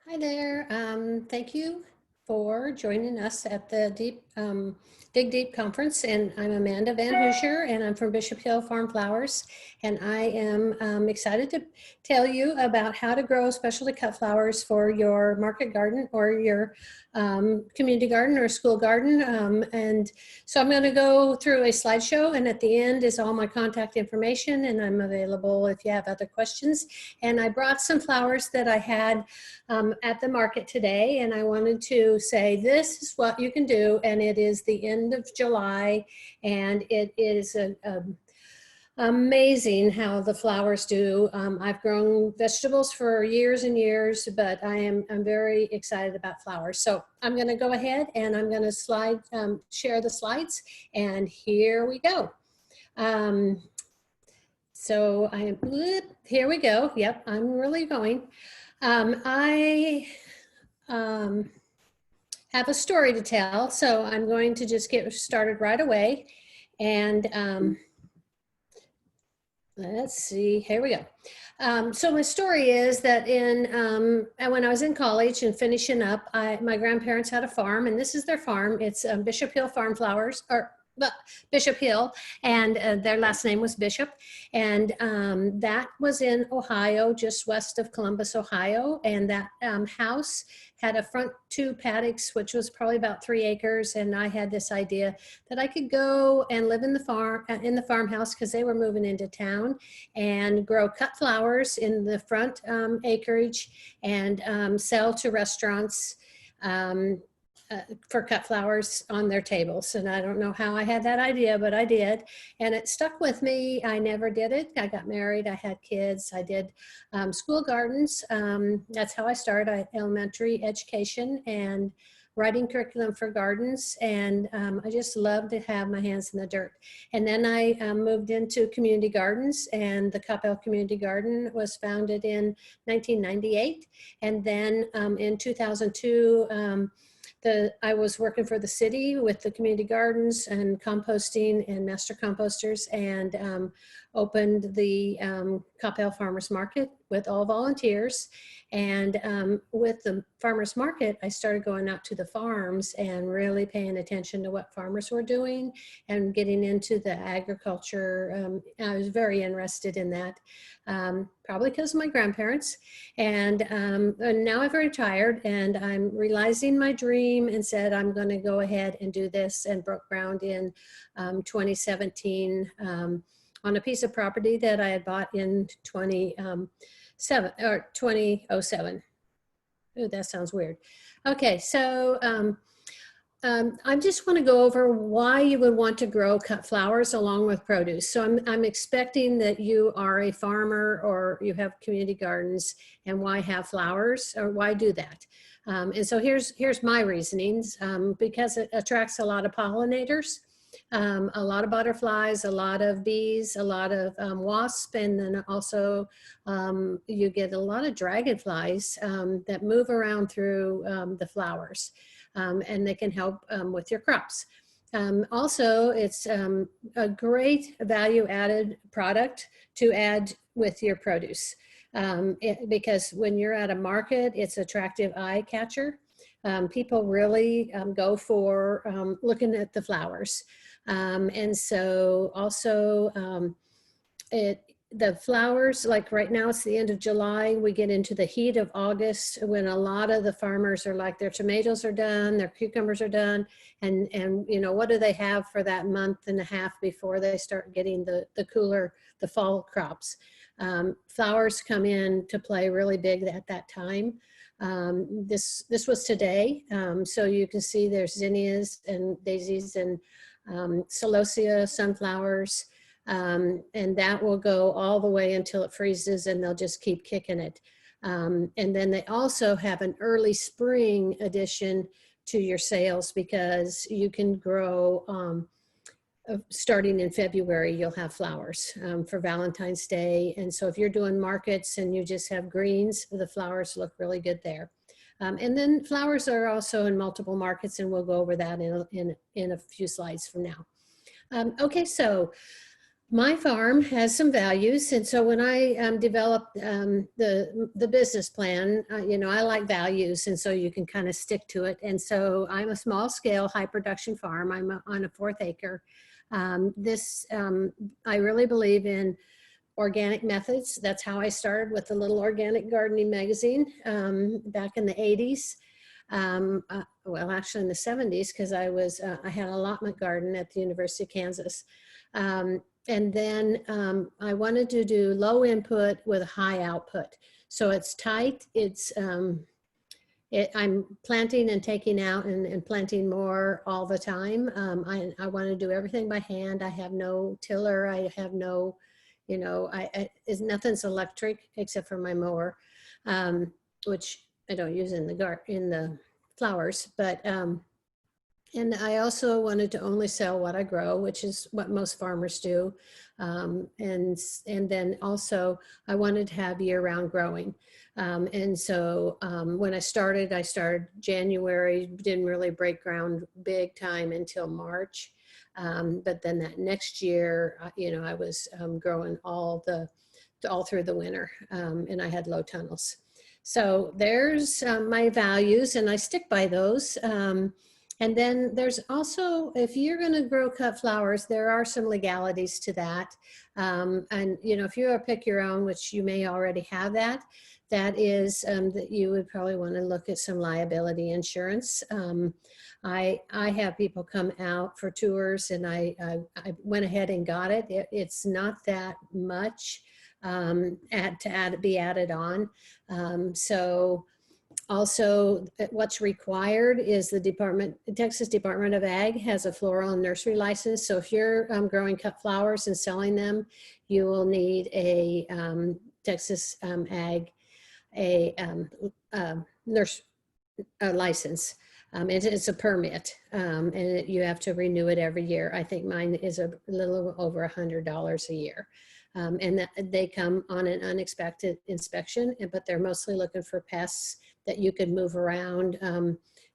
Hi there. Thank you for joining us at the Dig Deep Conference. And I'm Amanda Van Hoosier, and I'm from Bishop Hill Farm Flowers. And I am excited to tell you about how to grow specialty cut flowers for your market garden or your community garden or school garden. And so I'm going to go through a slideshow, and at the end is all my contact information, and I'm available if you have other questions. And I brought some flowers that I had at the market today, and I wanted to say this is what you can do, and it is the end of July, and it is amazing how the flowers do. I've grown vegetables for years and years, but I'm very excited about flowers. So I'm going to go ahead and I'm going to share the slides, and here we go. Here we go. Yep, I'm really going. I have a story to tell, so I'm going to just get started right away. And let's see, here we go. So my story is that when I was in college and finishing up, my grandparents had a farm, and this is their farm. It's Bishop Hill Farm Flowers, or Bishop Hill, and their last name was Bishop, and that was in Ohio, just west of Columbus, Ohio. And that house had a front 2 paddocks, which was probably about 3 acres. And I had this idea that I could go and live in the farmhouse, because they were moving into town, and grow cut flowers in the front acreage and sell to restaurants for cut flowers on their tables. And I don't know how I had that idea, but I did. And it stuck with me. I never did it. I got married, I had kids, I did school gardens. That's how I started. I had elementary education and writing curriculum for gardens. And I just love to have my hands in the dirt. And then I moved into community gardens, and the Coppell Community Garden was founded in 1998. And then in 2002, I was working for the city with the community gardens and composting and master composters, and opened the Coppell Farmers Market with all volunteers. And with the farmers market, I started going out to the farms and really paying attention to what farmers were doing and getting into the agriculture. I was very interested in that, probably because of my grandparents. And now I've retired, and I'm realizing my dream, and said I'm going to go ahead and do this, and broke ground in 2017 on a piece of property that I had bought in 2007. Ooh, that sounds weird. Okay, so I just want to go over why you would want to grow cut flowers along with produce. So I'm expecting that you are a farmer or you have community gardens, and why have flowers, or why do that? And so here's my reasonings. Because it attracts a lot of pollinators, a lot of butterflies, a lot of bees, a lot of wasps, and then also you get a lot of dragonflies that move around through the flowers, and they can help with your crops. Also, it's a great value-added product to add with your produce, because when you're at a market, it's attractive eye catcher. People really go for looking at the flowers. And so also the flowers, like right now it's the end of July, we get into the heat of August, when a lot of the farmers are like, their tomatoes are done, their cucumbers are done, and you know, what do they have for that month and a half before they start getting the cooler, the fall crops? Flowers come in to play really big at that time. This was today, so you can see there's zinnias and daisies and celosia sunflowers, and that will go all the way until it freezes, and they'll just keep kicking it. And then they also have an early spring addition to your sales, because you can grow starting in February, you'll have flowers for Valentine's Day. And so if you're doing markets and you just have greens, the flowers look really good there. And then flowers are also in multiple markets, and we'll go over that in a few slides from now. Okay, so My farm has some values, and so when I developed the business plan, you know, I like values, and so you can kind of stick to it. And so I'm a small scale, high production farm. I'm on a 4th acre. I really believe in organic methods. That's how I started with the little organic gardening magazine back in the 80s. Well, actually in the 70s, because I had an allotment garden at the University of Kansas. And then I wanted to do low input with high output. So it's tight, I'm planting and taking out and planting more all the time. I want to do everything by hand. I have no tiller. I have no, you know, nothing's electric except for my mower, which I don't use in the flowers. But and I also wanted to only sell what I grow, which is what most farmers do. And then also I wanted to have year-round growing. And so when I started January, didn't really break ground big time until March. But then that next year, you know, I was growing all through the winter, and I had low tunnels. So there's my values, and I stick by those. And then there's also, if you're going to grow cut flowers, there are some legalities to that. And, you know, if you pick your own, which you may already have that is that you would probably want to look at some liability insurance. I have people come out for tours, and I went ahead and got it. It's not that much be added on. So also, what's required is the Texas Department of Ag has a floral and nursery license. So if you're growing cut flowers and selling them, you will need a Texas Ag, a nurse license. It's a permit, and you have to renew it every year. I think mine is a little over $100 a year. And they come on an unexpected inspection, but they're mostly looking for pests that you could move around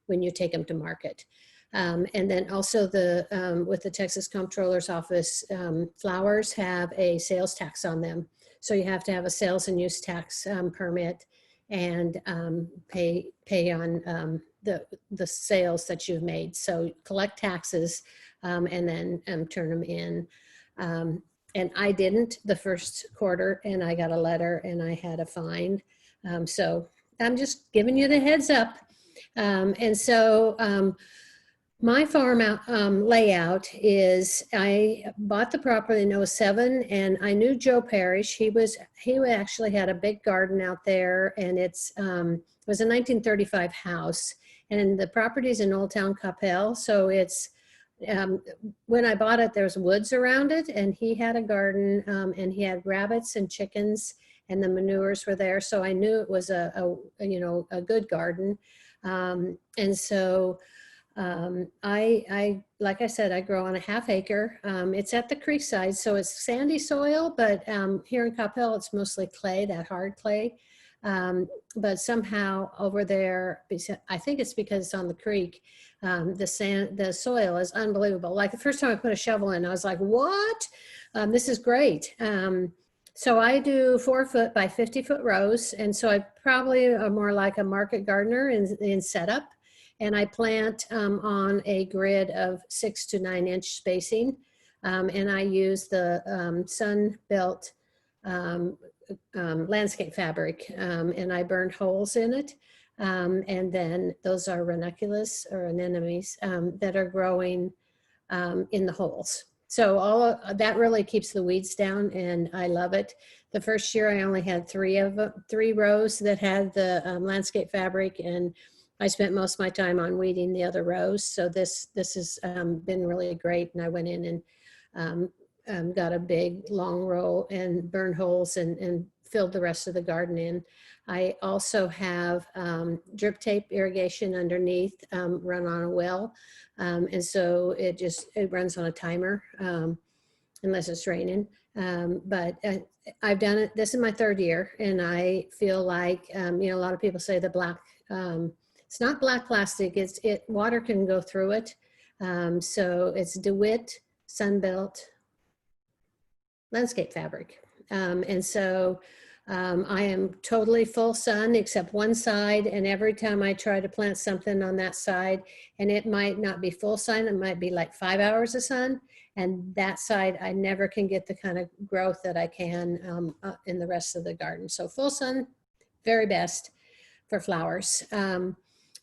when you take them to market. And then also with the Texas Comptroller's Office, flowers have a sales tax on them. So you have to have a sales and use tax permit and pay on the sales that you've made. So collect taxes and then turn them in. And I didn't the first quarter, and I got a letter and I had a fine. So I'm just giving you the heads up. And so my farm layout is, I bought the property in '07, and I knew Joe Parrish. He actually had a big garden out there, and it was a 1935 house, and the property's in Old Town Coppell. So it's, when I bought it, there's woods around it, and he had a garden, and he had rabbits and chickens, and the manures were there. So I knew it was a good garden. And so like I said, I grow on a ½ acre. It's at the creek side, so it's sandy soil, but here in Coppell, it's mostly clay, that hard clay. But somehow over there, I think it's because it's on the creek, the soil is unbelievable. Like the first time I put a shovel in, I was like, what? This is great. So I do 4-foot by 50-foot rows. And so I probably are more like a market gardener in setup. And I plant on a grid of 6 to 9 inch spacing. And I use the sun-built landscape fabric, and I burned holes in it. And then those are ranunculus or anemones that are growing in the holes. So all of that really keeps the weeds down, and I love it. The first year I only had 3 rows that had the landscape fabric, and I spent most of my time on weeding the other rows. So this has been really great. And I went in and got a big long row and burned holes and filled the rest of the garden in. I also have drip tape irrigation underneath, run on a well. And so it runs on a timer unless it's raining. But I've done it. This is my 3rd year, and I feel like, a lot of people say the black, it's not black plastic, water can go through it. So it's DeWitt Sunbelt landscape fabric. And so I am totally full sun except one side, and every time I try to plant something on that side, and it might not be full sun, it might be like 5 hours of sun, and that side I never can get the kind of growth that I can in the rest of the garden. So full sun, very best for flowers.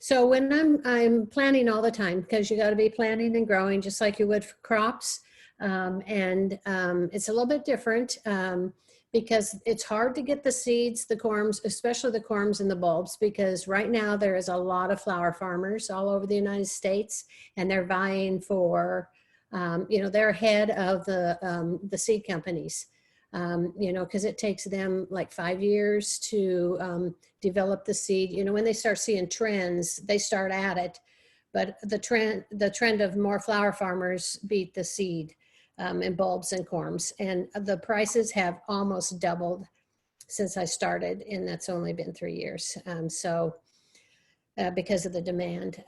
So when I'm planting all the time, because you got to be planting and growing just like you would for crops. It's a little bit different because it's hard to get the seeds, the corms, especially the corms and the bulbs, because right now there is a lot of flower farmers all over the United States, and they're vying for, they're ahead of the seed companies. Because it takes them like 5 years to develop the seed. When they start seeing trends, they start at it, but the trend of more flower farmers beat the seed and bulbs and corms, and the prices have almost doubled since I started, and that's only been 3 years. Because of the demand.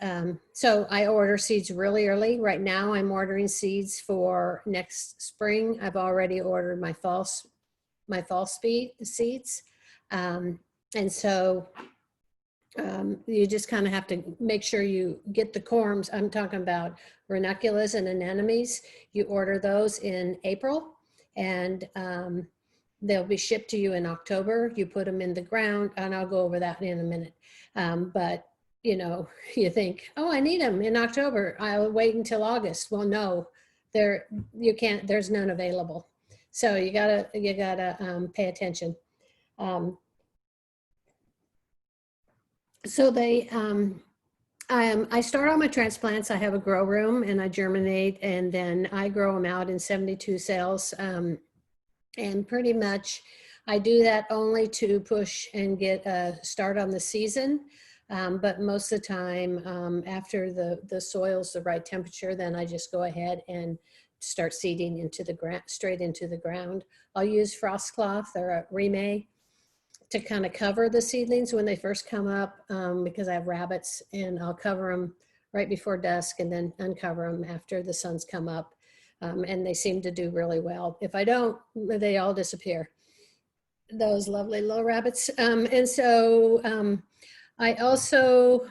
So I order seeds really early. Right now I'm ordering seeds for next spring. I've already ordered my fall seeds. And so you just kind of have to make sure you get the corms. I'm talking about ranunculus and anemones. You order those in April, and they'll be shipped to you in October. You put them in the ground, and I'll go over that in a minute. But you think, oh, I need them in October, I'll wait until August. Well, no, you can't, there's none available. So you gotta pay attention. So I start all my transplants. I have a grow room, and I germinate, and then I grow them out in 72 cells. And pretty much I do that only to push and get a start on the season. But most of the time, after the soil's the right temperature, then I just go ahead and start seeding into the ground, straight into the ground. I'll use frost cloth or a remay to kind of cover the seedlings when they first come up, because I have rabbits, and I'll cover them right before dusk and then uncover them after the sun's come up. And they seem to do really well. If I don't, they all disappear. Those lovely little rabbits. I also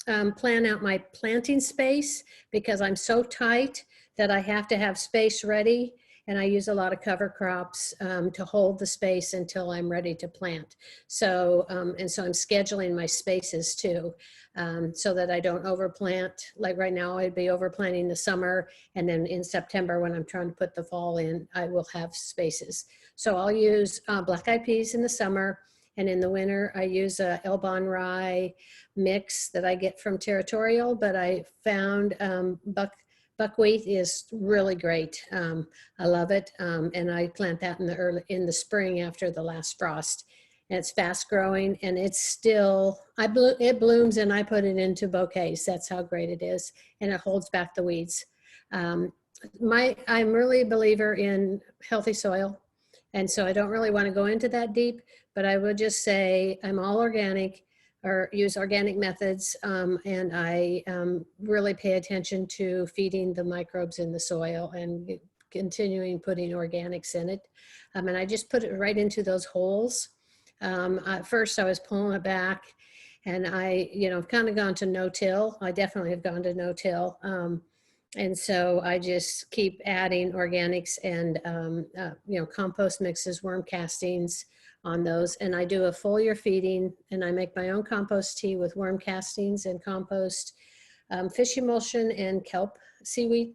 plan out my planting space, because I'm so tight that I have to have space ready, and I use a lot of cover crops to hold the space until I'm ready to plant. So I'm scheduling my spaces too, so that I don't overplant. Like right now, I'd be overplanting the summer, and then in September when I'm trying to put the fall in, I will have spaces. So I'll use black-eyed peas in the summer, and in the winter, I use a Elbon rye mix that I get from Territorial, but I found buckwheat is really great. I love it, and I plant that in the spring after the last frost. And it's fast growing, and it's still, it blooms, and I put it into bouquets. That's how great it is, and it holds back the weeds. I'm really a believer in healthy soil, and so I don't really want to go into that deep, but I would just say I'm all organic, or use organic methods, and I really pay attention to feeding the microbes in the soil and continuing putting organics in it. And I just put it right into those holes. At first I was pulling it back, and I've kind of gone to no-till. I definitely have gone to no-till. And so I just keep adding organics and, compost mixes, worm castings on those. And I do a foliar feeding, and I make my own compost tea with worm castings and compost, fish emulsion and kelp seaweed.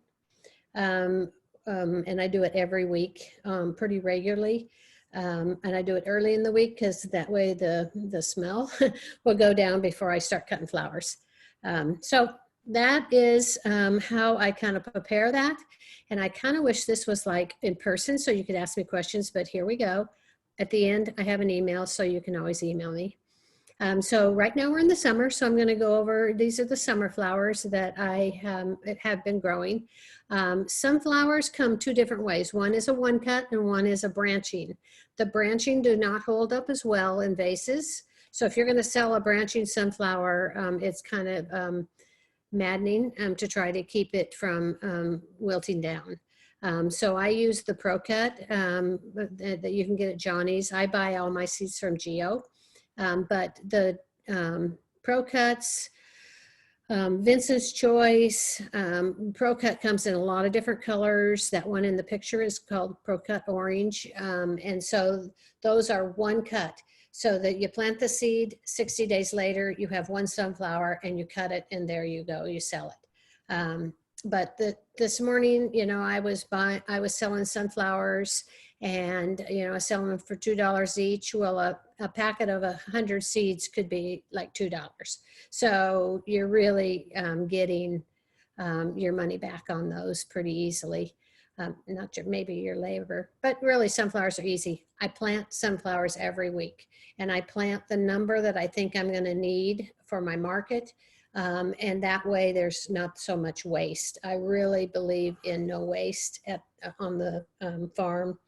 And I do it every week, pretty regularly. And I do it early in the week, because that way the smell will go down before I start cutting flowers. So that is how I kind of prepare that. And I kind of wish this was like in person, so you could ask me questions, but here we go. At the end, I have an email, so you can always email me. So right now we're in the summer, so I'm going to go over, these are the summer flowers that I have been growing. Some flowers come two different ways. One is a one cut and one is a branching. The branching do not hold up as well in vases. So if you're going to sell a branching sunflower, it's kind of maddening to try to keep it from wilting down. So I use the Pro Cut that you can get at Johnny's. I buy all my seeds from Geo, but the Pro Cuts, Vincent's Choice, Pro Cut comes in a lot of different colors. That one in the picture is called Pro Cut Orange. And so those are one cut. So that you plant the seed, 60 days later, you have one sunflower and you cut it and there you go, you sell it. But this morning, you know, I was selling sunflowers and, you know, I was selling them for $2 each. Well, a packet of 100 seeds could be like $2. So you're really getting your money back on those pretty easily. Not maybe your labor, but really sunflowers are easy. I plant sunflowers every week and I plant the number that I think I'm going to need for my market. And that way there's not so much waste. I really believe in no waste on the farm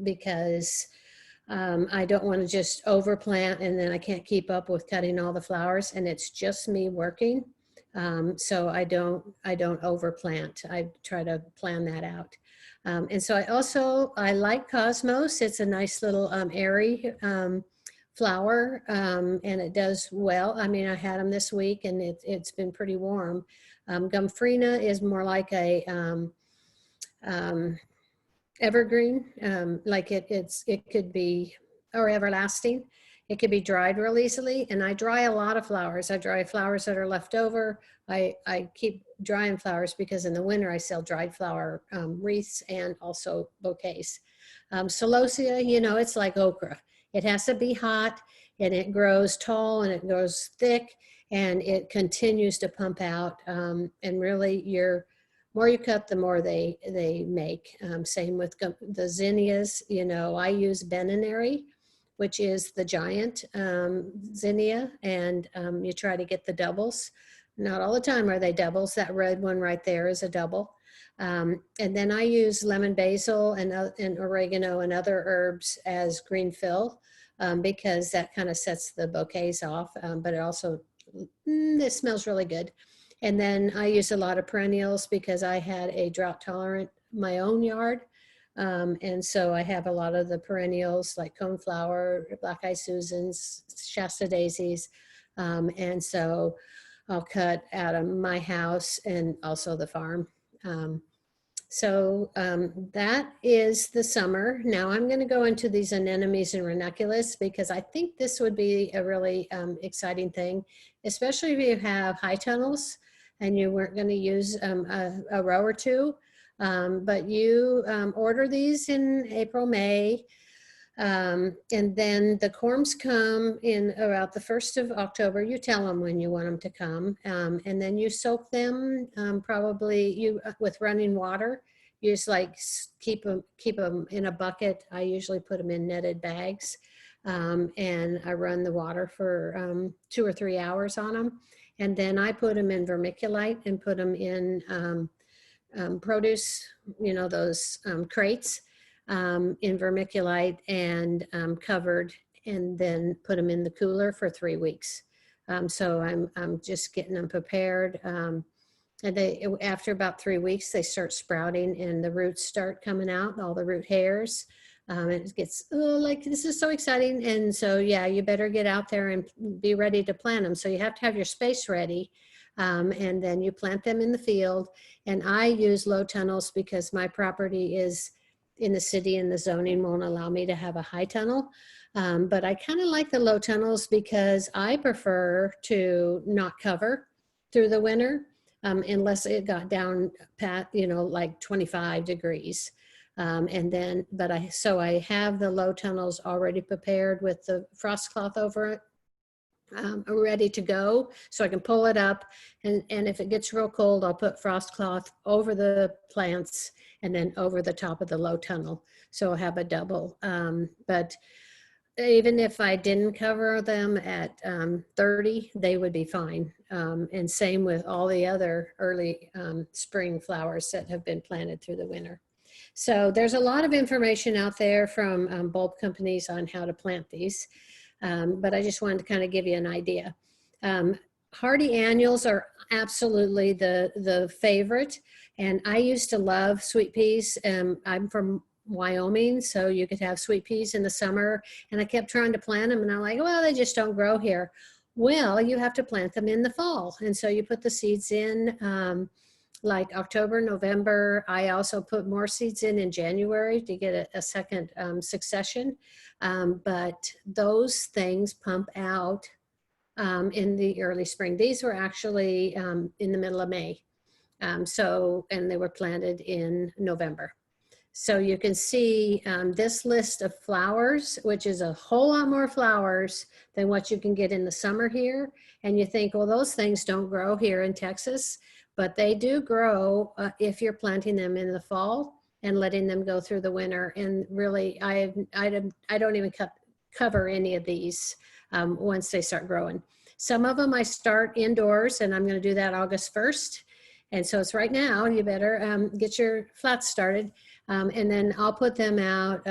because I don't want to just overplant and then I can't keep up with cutting all the flowers and it's just me working. So I don't overplant. I try to plan that out. And so I like Cosmos. It's a nice little airy flower and it does well. I mean, I had them this week and it's been pretty warm. Gumfrina is more like a evergreen, like it could be, or everlasting. It could be dried real easily, and I dry a lot of flowers. I dry flowers that are left over. I keep drying flowers because in the winter I sell dried flower wreaths and also bouquets. Celosia, you know, it's like okra. It has to be hot, and it grows tall, and it grows thick, and it continues to pump out. And really, more you cut, the more they make. Same with the zinnias. You know, I use Benonary, which is the giant zinnia, and you try to get the doubles. Not all the time are they doubles. That red one right there is a double. And then I use lemon basil and oregano and other herbs as green fill because that kind of sets the bouquets off, but it also, it smells really good. And then I use a lot of perennials because I had a drought tolerant, my own yard. And so I have a lot of the perennials like coneflower, black-eyed Susans, Shasta daisies. And so I'll cut out of my house and also the farm. That is the summer. Now I'm going to go into these anemones and ranunculus because I think this would be a really exciting thing, especially if you have high tunnels and you weren't going to use a row or two. But you order these in April, May, and then the corms come in about the 1st of October. You tell them when you want them to come, and then you soak them probably with running water. You just like keep them in a bucket. I usually put them in netted bags, and I run the water for 2 or 3 hours on them, and then I put them in vermiculite and put them in produce, you know, those crates in vermiculite and covered, and then put them in the cooler for 3 weeks. So I'm just getting them prepared. And after about 3 weeks, they start sprouting and the roots start coming out, all the root hairs. It gets like, this is so exciting. And so, yeah, you better get out there and be ready to plant them. So you have to have your space ready. And then you plant them in the field. And I use low tunnels because my property is in the city and the zoning won't allow me to have a high tunnel. But I kind of like the low tunnels because I prefer to not cover through the winter unless it got down pat, you know, like 25 degrees. So I have the low tunnels already prepared with the frost cloth over it. Ready to go, so I can pull it up, and if it gets real cold, I'll put frost cloth over the plants and then over the top of the low tunnel, so I'll have a double. But even if I didn't cover them at 30, they would be fine. And same with all the other early spring flowers that have been planted through the winter. So there's a lot of information out there from bulb companies on how to plant these. But I just wanted to kind of give you an idea. hardy annuals are absolutely the favorite. And I used to love sweet peas. I'm from Wyoming, so you could have sweet peas in the summer. And I kept trying to plant them, and I'm like, well, they just don't grow here. Well, you have to plant them in the fall. And so you put the seeds in like October, November. I also put more seeds in January to get a second succession. But those things pump out in the early spring. These were actually in the middle of May. And they were planted in November. So you can see this list of flowers, which is a whole lot more flowers than what you can get in the summer here. And you think, well, those things don't grow here in Texas, but they do grow if you're planting them in the fall and letting them go through the winter. And really, I don't even cover any of these once they start growing. Some of them I start indoors, and I'm going to do that August 1st. And so it's right now. You better get your flats started. And then I'll put them out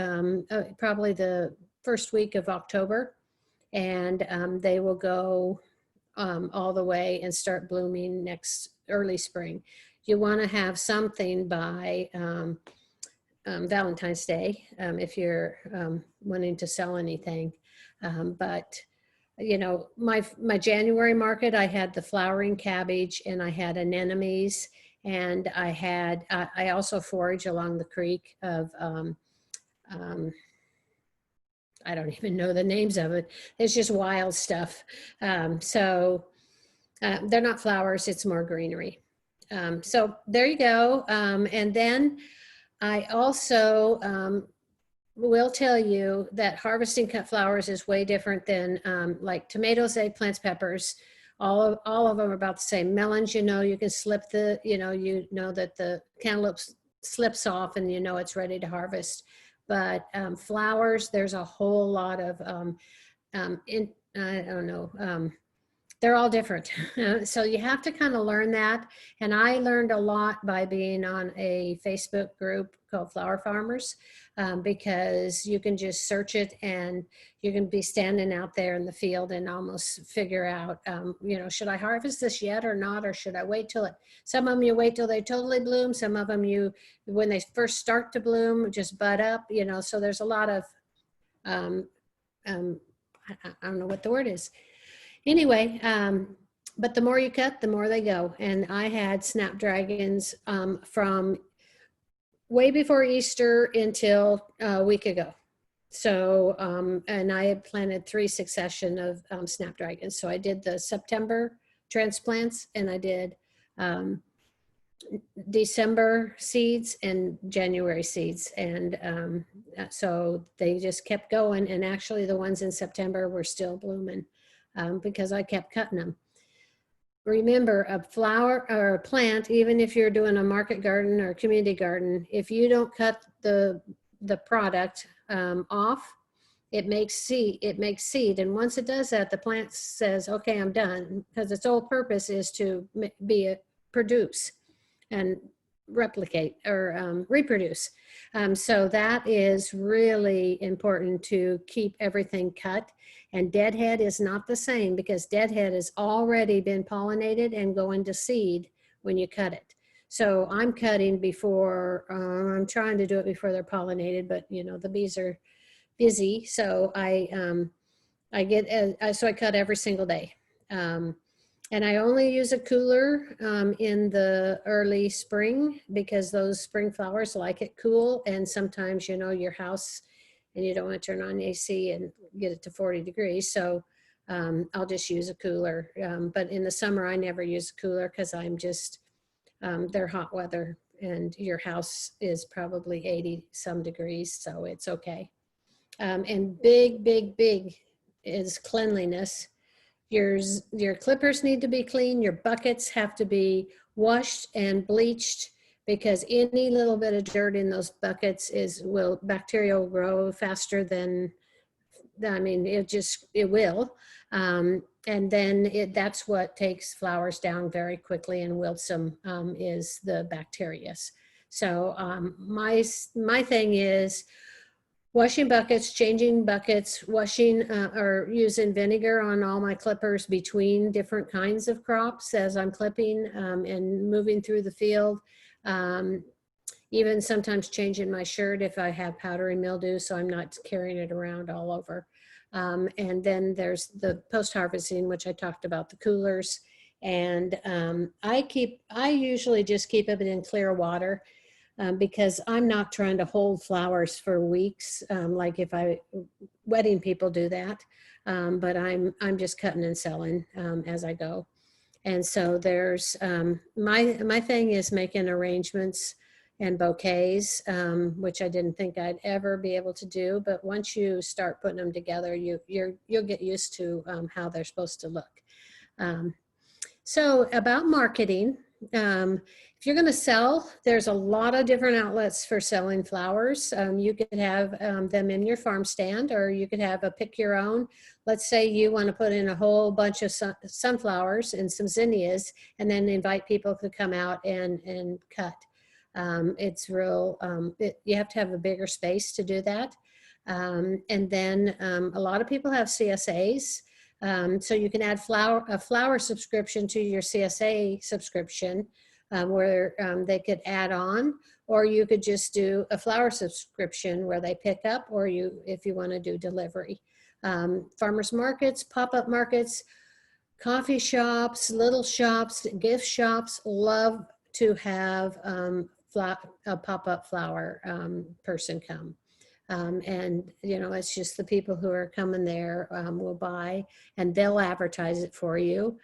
probably the first week of October, and they will go all the way and start blooming next early spring. You want to have something by Valentine's Day if you're wanting to sell anything. But you know, my January market, I had the flowering cabbage, and I had anemones, and I also forage along the creek of, I don't even know the names of it. It's just wild stuff. So they're not flowers, it's more greenery. So there you go. And then I also will tell you that harvesting cut flowers is way different than like tomatoes, eggplants, peppers. All of them are about the same. Melons, you know, you can slip you know that the cantaloupe slips off and you know it's ready to harvest. But flowers, there's a whole lot of, I don't know, they're all different. So you have to kind of learn that. And I learned a lot by being on a Facebook group called Flower Farmers, because you can just search it and you can be standing out there in the field and almost figure out, you know, should I harvest this yet or not, or should I wait till it, some of them you wait till they totally bloom. Some of them when they first start to bloom, just bud up, you know, so there's a lot of, I don't know what the word is. Anyway, but the more you cut, the more they go. And I had snapdragons from way before Easter until a week ago. So, and I had planted 3 succession of snapdragons. So I did the September transplants, and I did December seeds and January seeds. And so they just kept going. And actually the ones in September were still blooming. Because I kept cutting them. Remember, a flower or a plant, even if you're doing a market garden or a community garden, if you don't cut the product off, it makes seed. And once it does that, the plant says, okay, I'm done, because its whole purpose is to produce and replicate or reproduce. So that is really important, to keep everything cut. And deadhead is not the same, because deadhead has already been pollinated and going to seed when you cut it. So I'm cutting before, I'm trying to do it before they're pollinated, but you know, the bees are busy. So I cut every single day. And I only use a cooler in the early spring, because those spring flowers like it cool. And sometimes, you know, your house, and you don't want to turn on AC and get it to 40 degrees. So I'll just use a cooler. But in the summer, I never use a cooler, because I'm just, they're hot weather, and your house is probably 80 some degrees, so it's okay. And big is cleanliness. Your clippers need to be clean. Your buckets have to be washed and bleached, because any little bit of dirt in those buckets bacteria will grow faster than, I mean, it will. And then that's what takes flowers down very quickly and wilts them, is the bacteria. So my thing is, Washing buckets, changing buckets, washing or using vinegar on all my clippers between different kinds of crops as I'm clipping and moving through the field. Even sometimes changing my shirt if I have powdery mildew, so I'm not carrying it around all over. And then there's the post-harvesting, which I talked about, the coolers. And I usually just keep it in clear water. Because I'm not trying to hold flowers for weeks, like if wedding people do that, but I'm just cutting and selling as I go. And so there's, my thing is making arrangements and bouquets, which I didn't think I'd ever be able to do, but once you start putting them together, you'll get used to how they're supposed to look. So about marketing, if you're going to sell, there's a lot of different outlets for selling flowers. You could have them in your farm stand, or you could have a pick your own. Let's say you want to put in a whole bunch of sunflowers and some zinnias, and then invite people to come out and cut. It's real, you have to have a bigger space to do that. And then a lot of people have CSAs. So you can add a flower subscription to your CSA subscription where they could add on, or you could just do a flower subscription where they pick up, or if you want to do delivery. Farmers markets, pop-up markets, coffee shops, little shops, gift shops love to have a pop-up flower person come. And it's just the people who are coming there will buy, and they'll advertise it for you.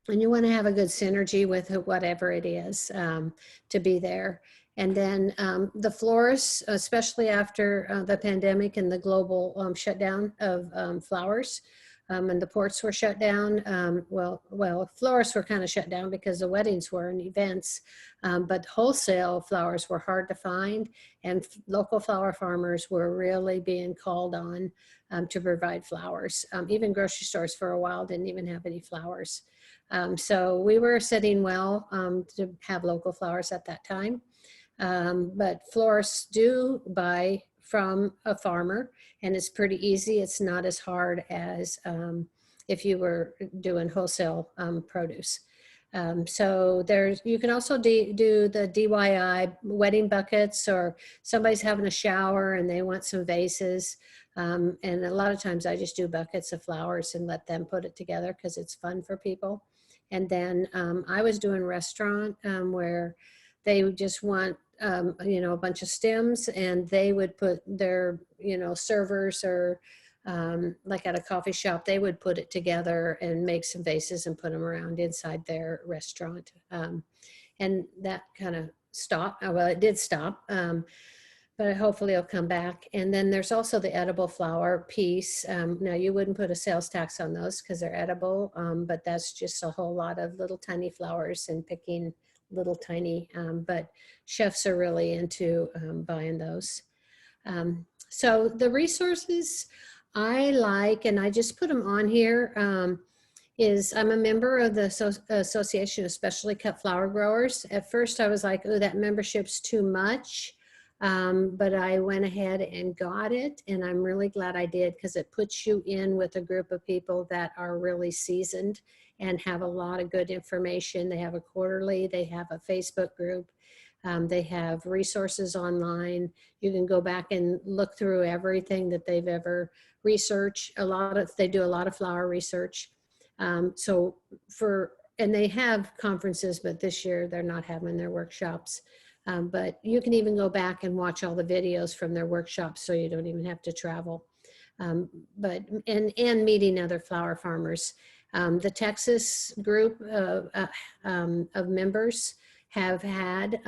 And you want to have a good synergy with whatever it is to be there. And then the florists, especially after the pandemic and the global shutdown of flowers, and the ports were shut down. Well, florists were kind of shut down because the weddings were and events, but wholesale flowers were hard to find, and local flower farmers were really being called on to provide flowers. Even grocery stores for a while didn't even have any flowers. So we were sitting well to have local flowers at that time. But florists do buy from a farmer, and it's pretty easy. It's not as hard as if you were doing wholesale produce. So you can also do the DIY wedding buckets, or somebody's having a shower and they want some vases. And a lot of times I just do buckets of flowers and let them put it together because it's fun for people. And then I was doing restaurant where they would just want a bunch of stems, and they would put their servers, or like at a coffee shop, they would put it together and make some vases and put them around inside their restaurant. And that kind of stopped. Well, it did stop, but hopefully it'll come back. And then there's also the edible flower piece. Now you wouldn't put a sales tax on those because they're edible, but that's just a whole lot of little tiny flowers and picking little tiny, but chefs are really into buying those. So the resources I like, and I just put them on here, is I'm a member of the Association of Specially Cut Flower Growers. At first I was like, oh, that membership's too much. But I went ahead and got it, and I'm really glad I did, because it puts you in with a group of people that are really seasoned and have a lot of good information. They have a quarterly, they have a Facebook group, they have resources online. You can go back and look through everything that they've ever researched. They do a lot of flower research. And they have conferences, but this year they're not having their workshops. But you can even go back and watch all the videos from their workshops, so you don't even have to travel. And meeting other flower farmers. The Texas group of members have had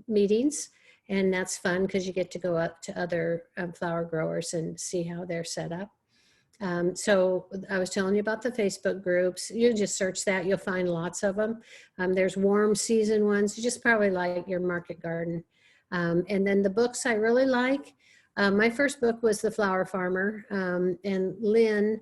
meetings, and that's fun because you get to go up to other flower growers and see how they're set up. So I was telling you about the Facebook groups. You just search that, you'll find lots of them. There's warm season ones, you just probably like your market garden. And then the books I really like, my first book was The Flower Farmer, and Lynn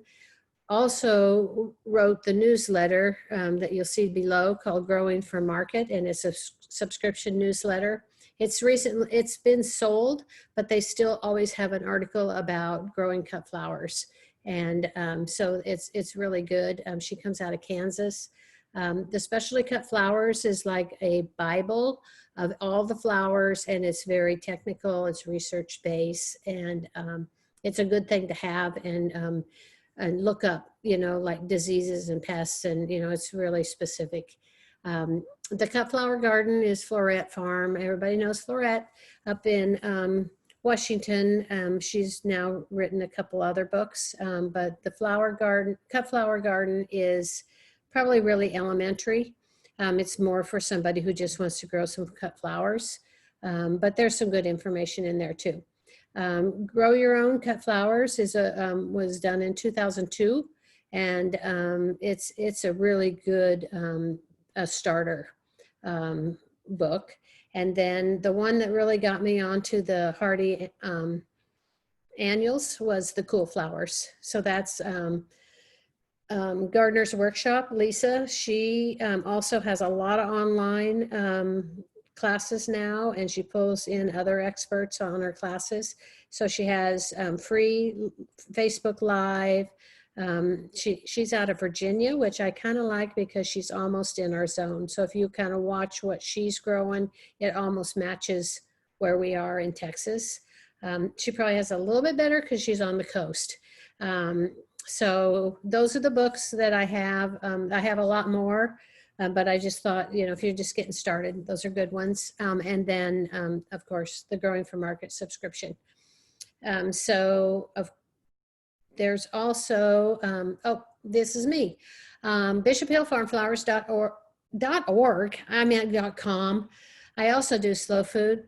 also wrote the newsletter that you'll see below called Growing for Market, and it's a subscription newsletter. it's been sold, but they still always have an article about growing cut flowers. And so it's really good. She comes out of Kansas. The specialty cut flowers is like a Bible of all the flowers, and it's very technical, it's research based, and it's a good thing to have and look up, you know, like diseases and pests, and, you know, it's really specific. The cut flower garden is Florette Farm. Everybody knows Florette up in Washington. She's now written a couple other books, but the cut flower garden is probably really elementary. It's more for somebody who just wants to grow some cut flowers, but there's some good information in there too. Grow Your Own Cut Flowers was done in 2002, and it's a really good a starter book. And then the one that really got me onto the hardy annuals was the Cool Flowers. So that's Gardener's Workshop. Lisa, she also has a lot of online classes now, and she pulls in other experts on her classes. So she has free Facebook Live. She's out of Virginia, which I kind of like because she's almost in our zone. So if you kind of watch what she's growing, it almost matches where we are in Texas. She probably has a little bit better because she's on the coast. So those are the books that I have. I have a lot more, but I just thought, you know, if you're just getting started, those are good ones. And then, of course, the Growing for Market subscription. There's also, oh, this is me, BishopHillFarmFlowers.org. I meant .com. I also do slow food,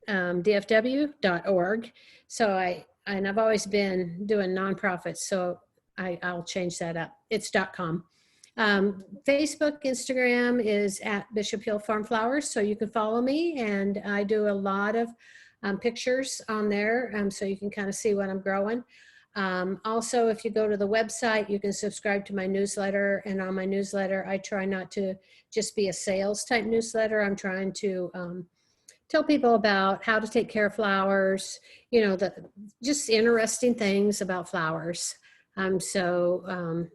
DFW.org. So I've always been doing nonprofits, so I'll change that up. It's .com. Facebook, Instagram is at Bishop Hill Farm Flowers, so you can follow me, and I do a lot of pictures on there, so you can kind of see what I'm growing. Also, if you go to the website, you can subscribe to my newsletter, and on my newsletter, I try not to just be a sales type newsletter. I'm trying to tell people about how to take care of flowers, you know, just interesting things about flowers. So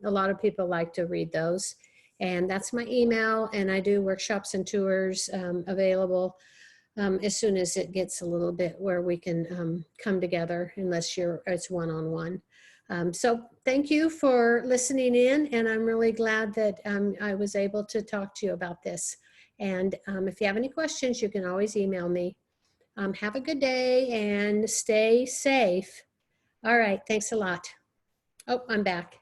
a lot of people like to read those, and that's my email, and I do workshops and tours available as soon as it gets a little bit where we can come together, unless it's one-on-one. So thank you for listening in, and I'm really glad that I was able to talk to you about this. And if you have any questions, you can always email me. Have a good day and stay safe. All right, thanks a lot. Oh, I'm back.